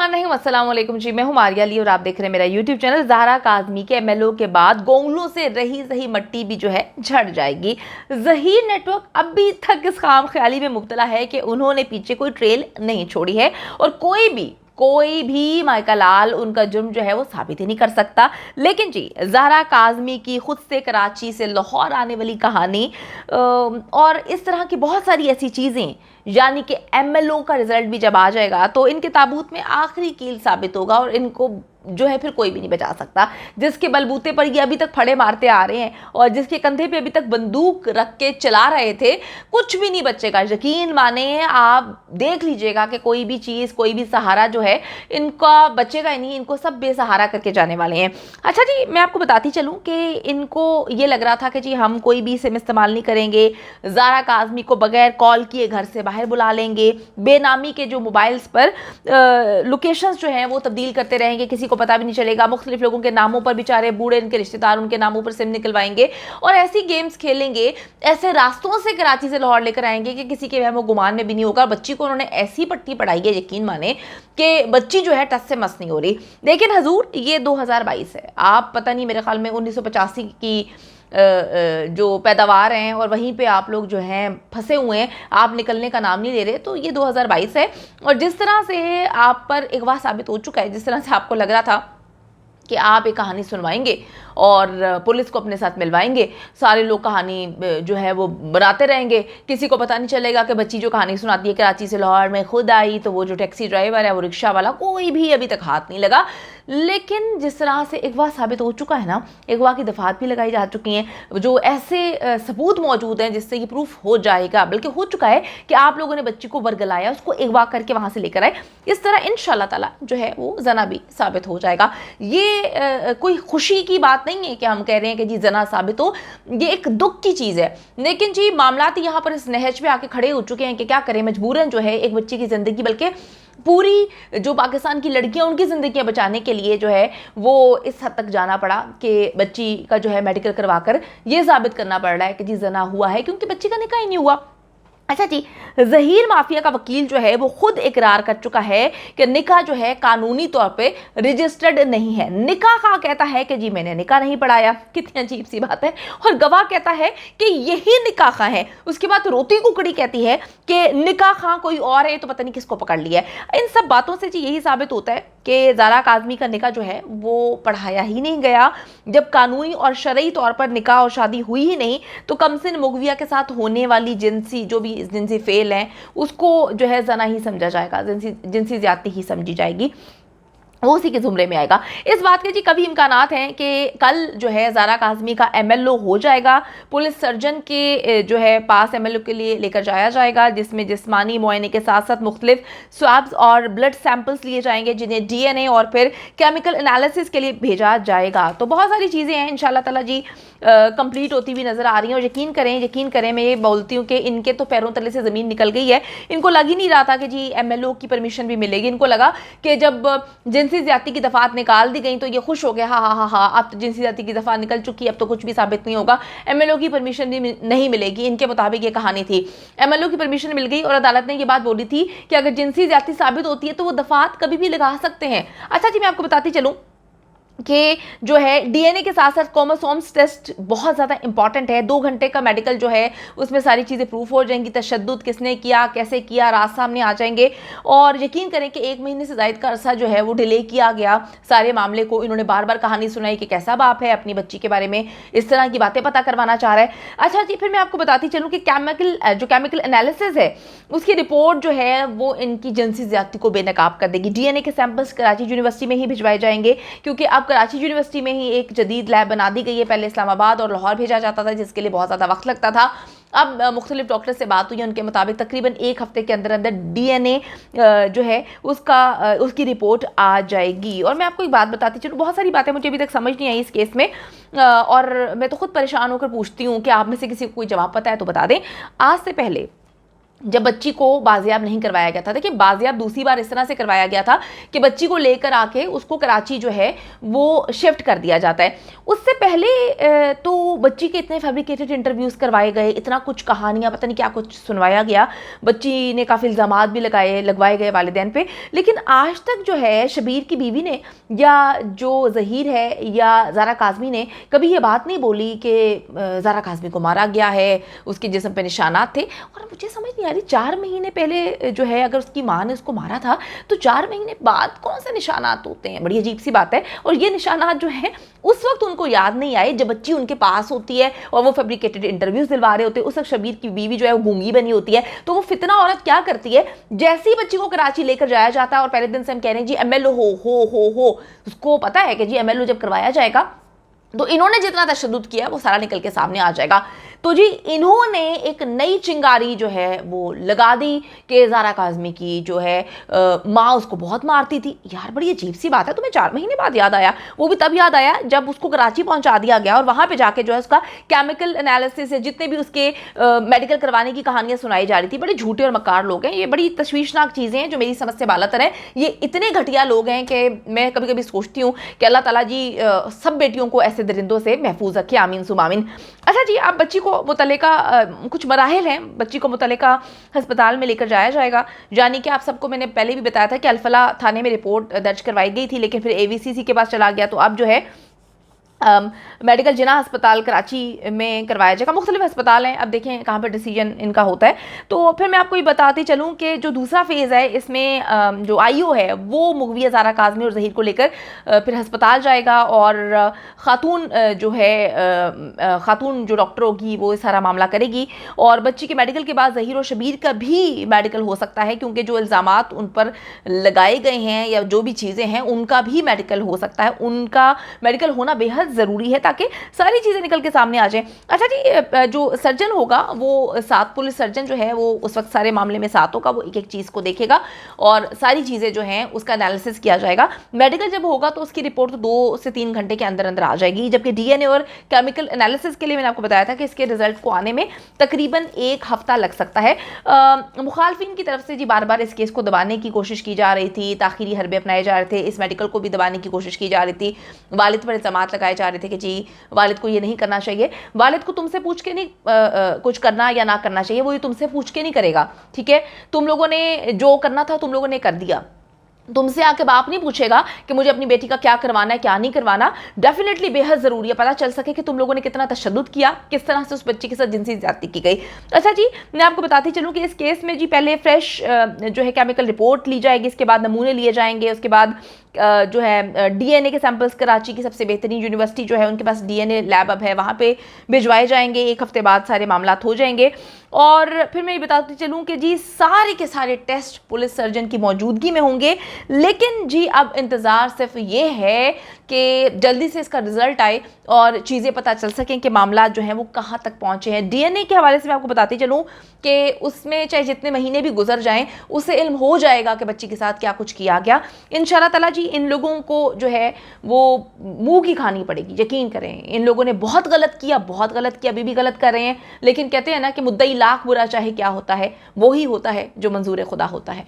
बिस्मिल्लाहिर्रहमानिर्रहीम, अस्सलाम वालेकुम जी। मैं हूँ मारिया अली और आप देख रहे हैं मेरा यूट्यूब चैनल। ज़हरा काज़मी के एमएलओ के बाद गोंगलों से रही सही मट्टी भी जो है झड़ जाएगी। ज़हीर नेटवर्क अभी तक इस खाम ख्याली में मुब्तला है कि उन्होंने पीछे कोई ट्रेल नहीं छोड़ी है और कोई भी माइका लाल उनका जुर्म जो है वो साबित ही नहीं कर सकता। लेकिन जी, ज़हरा काज़मी की खुद से कराची से लाहौर आने वाली कहानी और इस तरह की बहुत सारी ऐसी चीज़ें, यानी कि एमएलओ का रिजल्ट भी जब आ जाएगा तो इनके ताबूत में आखिरी कील साबित होगा और इनको जो है फिर कोई भी नहीं बचा सकता। जिसके बलबूते पर ये अभी तक फड़े मारते आ रहे हैं और जिसके कंधे पे अभी तक बंदूक रख के चला रहे थे, कुछ भी नहीं बचेगा। यकीन माने, आप देख लीजिएगा कि कोई भी चीज़, कोई भी सहारा जो है इनका बचेगा ही नहीं। इनको सब बेसहारा करके जाने वाले हैं। अच्छा जी, मैं आपको बताती चलूँ कि इनको ये लग रहा था कि जी हम कोई भी सिम इस्तेमाल नहीं करेंगे, ज़हरा काज़मी को बगैर कॉल किए घर से बाहर बुला लेंगे, बेनामी के जो मोबाइल्स पर लोकेशंस जो हैं वो तब्दील करते रहेंगे, किसी को पता भी नहीं चलेगा। मुख्तलिफ लोगों के नामों पर, बेचारे बूढ़े इनके रिश्तेदार, उनके नामों पर सिम निकलवाएंगे और ऐसी गेम्स खेलेंगे, ऐसे रास्तों से कराची से लाहौर लेकर आएंगे कि किसी के वहम व गुमान में भी नहीं होगा। बच्ची को उन्होंने ऐसी पट्टी पढ़ाई है, यकीन माने कि बच्ची जो है टस से मस नहीं हो रही। लेकिन हजूर, ये 2022 है। आप पता नहीं, मेरे ख्याल में 1985 की जो पैदावार हैं और वहीं पे आप लोग जो हैं फंसे हुए हैं, आप निकलने का नाम नहीं ले रहे। तो ये 2022 है और जिस तरह से आप पर अगवा साबित हो चुका है, जिस तरह से आपको लग रहा था कि आप एक कहानी सुनवाएंगे और पुलिस को अपने साथ मिलवाएंगे, सारे लोग कहानी जो है वो बनाते रहेंगे, किसी को पता नहीं चलेगा कि बच्ची जो कहानी सुनाती है कराची से लाहौर में खुद आई, तो वो जो टैक्सी ड्राइवर है, वो रिक्शा वाला, कोई भी अभी तक हाथ नहीं लगा। लेकिन जिस तरह से अगवा साबित हो चुका है ना, अगवा की दफात भी लगाई जा चुकी हैं, जो ऐसे सबूत मौजूद हैं जिससे ये प्रूफ हो जाएगा, बल्कि हो चुका है कि आप लोगों ने बच्ची को वर्गलाया, उसको अगवा करके वहाँ से लेकर आए। इस तरह इंशाल्लाह ताला जो है वो जना भी साबित हो जाएगा। ये कोई खुशी की बात नहीं है कि हम कह रहे हैं कि जी जना साबित हो, ये एक दुख की चीज़ है। लेकिन जी मामलात यहाँ पर इस नहज पे आके खड़े हो चुके हैं कि क्या करें, मजबूरन जो है एक बच्ची की ज़िंदगी, बल्कि पूरी जो पाकिस्तान की लड़कियां, उनकी ज़िंदगियां बचाने के लिए जो है वो इस हद तक जाना पड़ा कि बच्ची का जो है मेडिकल करवाकर ये साबित करना पड़ रहा है कि जी जना हुआ है, क्योंकि बच्ची का निकाह ही नहीं हुआ। अच्छा जी, ज़हीर माफिया का वकील जो है वो खुद इकरार कर चुका है कि निकाह जो है कानूनी तौर पे रजिस्टर्ड नहीं है। निकाह खां कहता है कि जी मैंने निकाह नहीं पढ़ाया, कितनी अजीब सी बात है, और गवाह कहता है कि यही निकाह खां है। उसके बाद रोती कुकड़ी कहती है कि निकाह खां कोई और है, तो पता नहीं किसको पकड़ लिया है। इन सब बातों से जी यही साबित होता है कि ज़हरा काज़मी का निकाह जो है वो पढ़ाया ही नहीं गया। जब कानूनी और शरई तौर पर निकाह और शादी हुई ही नहीं, तो कमसिन मुगविया के साथ होने वाली जिनसी जो भी जिनसी फेल है उसको जो है जना ही समझा जाएगा, जिनसी ज्यादती ही समझी जाएगी, वो उसी के जुमरे में आएगा। इस बात के जी कभी इम्कानात हैं कि कल जो है ज़हरा काज़मी का एमएलओ हो जाएगा, पुलिस सर्जन के जो है पास एमएलओ के लिए लेकर जाया जाएगा, जिसमें जिस्मानी मुआयने के साथ साथ मुख्तलिफ स्वाब्स और ब्लड सैंपल्स लिए जाएंगे, जिन्हें डीएनए और फिर केमिकल एनालिसिस के लिए भेजा जाएगा। तो बहुत सारी चीज़ें हैं इंशाल्लाह ताला जी कंप्लीट होती हुई नज़र आ रही हैं। और यकीन करें, मैं ये बोलती हूँ कि इनके तो पैरों तले से ज़मीन निकल गई है। इनको लग ही नहीं रहा था कि जी एमएलओ की परमिशन भी मिलेगी। इनको लगा कि जब जिनसी ज्यादती की दफात निकाल दी गई तो ये खुश हो गया, हाँ, अब तो जिनसी ज्यादती की दफात निकल चुकी है, अब तो कुछ भी साबित नहीं होगा, एमएलओ की परमिशन भी नहीं मिलेगी। इनके मुताबिक ये कहानी थी। एमएलओ की परमिशन मिल गई और अदालत ने ये बात बोली थी कि अगर जिनसी ज्यादती साबित होती है तो वो दफात कभी भी लगा सकते हैं। अच्छा जी, मैं आपको बताती चलूँ कि जो है डीएनए के साथ साथ क्रोमोसोम्स टेस्ट बहुत ज़्यादा इंपॉर्टेंट है। 2 घंटे का मेडिकल जो है उसमें सारी चीज़ें प्रूफ हो जाएंगी, तशद्दुद किसने किया, कैसे किया, राज सामने आ जाएंगे। और यकीन करें कि 1 महीने से ज़ायद का अरसा जो है वो डिले किया गया सारे मामले को। इन्होंने बार बार कहानी सुनाई कि कैसा बाप है, अपनी बच्ची के बारे में इस तरह की बातें पता करवाना चाह रहा है। अच्छा जी, फिर मैं आपको बताती चलूँ कि केमिकल एनालिसिस है उसकी रिपोर्ट जो है वो इनकी जिनसी ज्यादती को बेनकाब कर देगी। डीएनए के सैंपल्स कराची यूनिवर्सिटी में ही भिजवाए जाएंगे, क्योंकि अब कराची यूनिवर्सिटी में ही एक जदीद लैब बना दी गई है। पहले इस्लामाबाद और लाहौर भेजा जाता था, जिसके लिए बहुत ज़्यादा वक्त लगता था। अब मुख्तलिफ डॉक्टर से बात हुई है, उनके मुताबिक तकरीबन 1 हफ्ते के अंदर अंदर डीएनए जो है उसकी रिपोर्ट आ जाएगी। और मैं आपको एक बात बताती चलूँ, बहुत सारी बातें मुझे अभी तक समझ नहीं आई इस केस में, और मैं तो खुद परेशान होकर पूछती हूँ कि आप में से किसी को कोई जवाब पता है तो बता दें। आज से पहले जब बच्ची को बाजियाब नहीं करवाया गया था। देखिए, बाजियाब दूसरी बार इस तरह से करवाया गया था कि बच्ची को लेकर आके उसको कराची जो है वो शिफ्ट कर दिया जाता है। उससे पहले तो बच्ची के इतने फैब्रिकेटेड इंटरव्यूज़ करवाए गए, इतना कुछ कहानियाँ पता नहीं क्या कुछ सुनवाया गया, बच्ची ने काफ़ी इल्ज़ामात भी लगवाए गए वालिदैन पे। लेकिन आज तक जो है शबीर की बीवी ने या जो ज़हीर है या ज़ारा काज़मी ने कभी ये बात नहीं बोली कि ज़ारा काज़मी को मारा गया है, उसके जिस्म पे निशानात थे। और मुझे समझ नहीं आ रही, 4 महीने पहले जो है अगर उसकी माँ ने उसको मारा था तो 4 महीने बाद कौन से निशानात होते हैं? बड़ी अजीब सी बात है। और ये निशानात जो हैं उस वक्त उनको याद नहीं आए जब बच्ची उनके पास होती है और वो फैब्रिकेटेड इंटरव्यूज दिलवा रहे होते हैं। उस वक्त शबीर की बीवी जो है वो गूंगी बनी होती है। तो वो फितना औरत क्या करती है, जैसे ही बच्ची को कराची लेकर जाया जाता है और पहले दिन से हम कह रहे हैं जी एमएलओ हो, उसको पता है कि जी एमएलओ जब करवाया जाएगा तो इन्होंने जितना तशद्दुद किया वो सारा निकल के सामने आ जाएगा। तो जी इन्होंने एक नई चिंगारी जो है वो लगा दी कि ज़ारा काज़मी की जो है माँ उसको बहुत मारती थी। यार बड़ी अजीब सी बात है, तुम्हें 4 महीने बाद याद आया? वो भी तब याद आया जब उसको कराची पहुंचा दिया गया और वहाँ पे जाके जो है उसका केमिकल एनालिसिस है, जितने भी उसके मेडिकल करवाने की कहानियाँ सुनाई जा रही थी। बड़े झूठे और मक्कार लोग हैं, ये बड़ी तशवीशनाक चीज़ें हैं जो मेरी समझ से बालातर हैं। ये इतने घटिया लोग हैं कि मैं कभी कभी सोचती हूँ कि अल्लाह ताला जी सब बेटियों को ऐसे दरिंदों से महफूज रखे, आमीन सुम आमीन। अच्छा जी, आप बच्ची को मुतल्लिका कुछ मराहिल हैं, बच्ची को मुतल्लिका अस्पताल में लेकर जाया जाएगा। यानी कि आप सबको मैंने पहले भी बताया था कि अल-फलाह थाने में रिपोर्ट दर्ज करवाई गई थी, लेकिन फिर एवीसीसी के पास चला गया। तो अब जो है मेडिकल जिना अस्पताल कराची में करवाया जाएगा। मुख्तलिफ अस्पताल हैं, अब देखें कहाँ पर डिसीजन इनका होता है। तो फिर मैं आपको ये बताती चलूँ कि जो दूसरा फेज़ है इसमें जो आईओ है वो मुगविया ज़ारा काज़मी और ज़हीर को लेकर फिर अस्पताल जाएगा और ख़ातून जो है ख़ातून जो डॉक्टर होगी वो सारा मामला करेगी। और बच्ची के मेडिकल के बाद ज़हीर और शबीर का भी मेडिकल हो सकता है, क्योंकि जो इल्ज़ामात उन पर लगाए गए हैं या जो भी चीज़ें हैं उनका भी मेडिकल हो सकता है। उनका मेडिकल होना बेहद ज़रूरी है ताकि सारी चीज़ें निकल के सामने आ जाएं। अच्छा जी, जो सर्जन होगा वो 7 पुलिस सर्जन जो है वो उस वक्त सारे मामले में 7 होगा, वो एक एक चीज़ को देखेगा और सारी चीज़ें जो हैं उसका एनालिसिस किया जाएगा। मेडिकल जब होगा तो उसकी रिपोर्ट तो 2 से 3 घंटे के अंदर अंदर आ जाएगी, जबकि डीएनए और केमिकल एनालिसिस के लिए मैंने आपको बताया था कि इसके रिजल्ट को आने में तकरीबन 1 हफ्ता लग सकता है। मुखालफिन की तरफ से जी बार बार इस केस को दबाने की कोशिश की जा रही थी, ताखीरी हरबे अपनाए जा रहे थे, इस मेडिकल को भी दबाने की कोशिश की जा रही थी, वालिद पर इल्ज़ामात लगाए जा रहे थे कि जी वालिद को ये नहीं करना चाहिए। वालिद को तुमसे पूछ के नहीं कुछ करना या ना करना चाहिए, वो ये तुमसे पूछ के नहीं करेगा, ठीक है? तुम लोगों ने जो करना था तुम लोगों ने कर दिया, तुमसे आके बाप नहीं पूछेगा कि मुझे अपनी बेटी का क्या करवाना है क्या नहीं करवाना। डेफिनेटली बेहद ज़रूरी है पता चल सके कि तुम लोगों ने कितना तशद्दुद किया, किस तरह से उस बच्ची के साथ जिनसी ज़्यादती की गई। अच्छा जी, मैं आपको बताती चलूँ कि इस केस में जी पहले फ्रेश जो है केमिकल रिपोर्ट ली जाएगी, इसके बाद नमूने लिए जाएंगे, उसके बाद जो है डीएनए के सैंपल्स कराची की सबसे बेहतरीन यूनिवर्सिटी जो है उनके पास डीएनए लैब अब है, वहाँ पे भिजवाए जाएंगे। 1 हफ्ते बाद सारे मामलात हो जाएंगे। और फिर मैं ये बताती चलूँ कि जी सारे के सारे टेस्ट पुलिस सर्जन की मौजूदगी में होंगे, लेकिन जी अब इंतज़ार सिर्फ ये है कि जल्दी से इसका रिजल्ट आए और चीज़ें पता चल सकें कि मामला जो हैं वो कहाँ तक पहुँचे हैं। डीएनए के हवाले से मैं आपको बताती चलूँ कि उसमें चाहे जितने महीने भी गुजर जाएं उससे इल्म हो जाएगा कि बच्ची के साथ क्या कुछ किया गया। इंशाल्लाह ताला जी इन लोगों को जो है वो मुंह की खानी पड़ेगी, यकीन करें। इन लोगों ने बहुत गलत किया, अभी भी गलत कर रहे हैं, लेकिन कहते हैं ना कि मुद्दई लाख बुरा चाहे क्या होता है, वो ही होता है जो मंजूर खुदा होता है।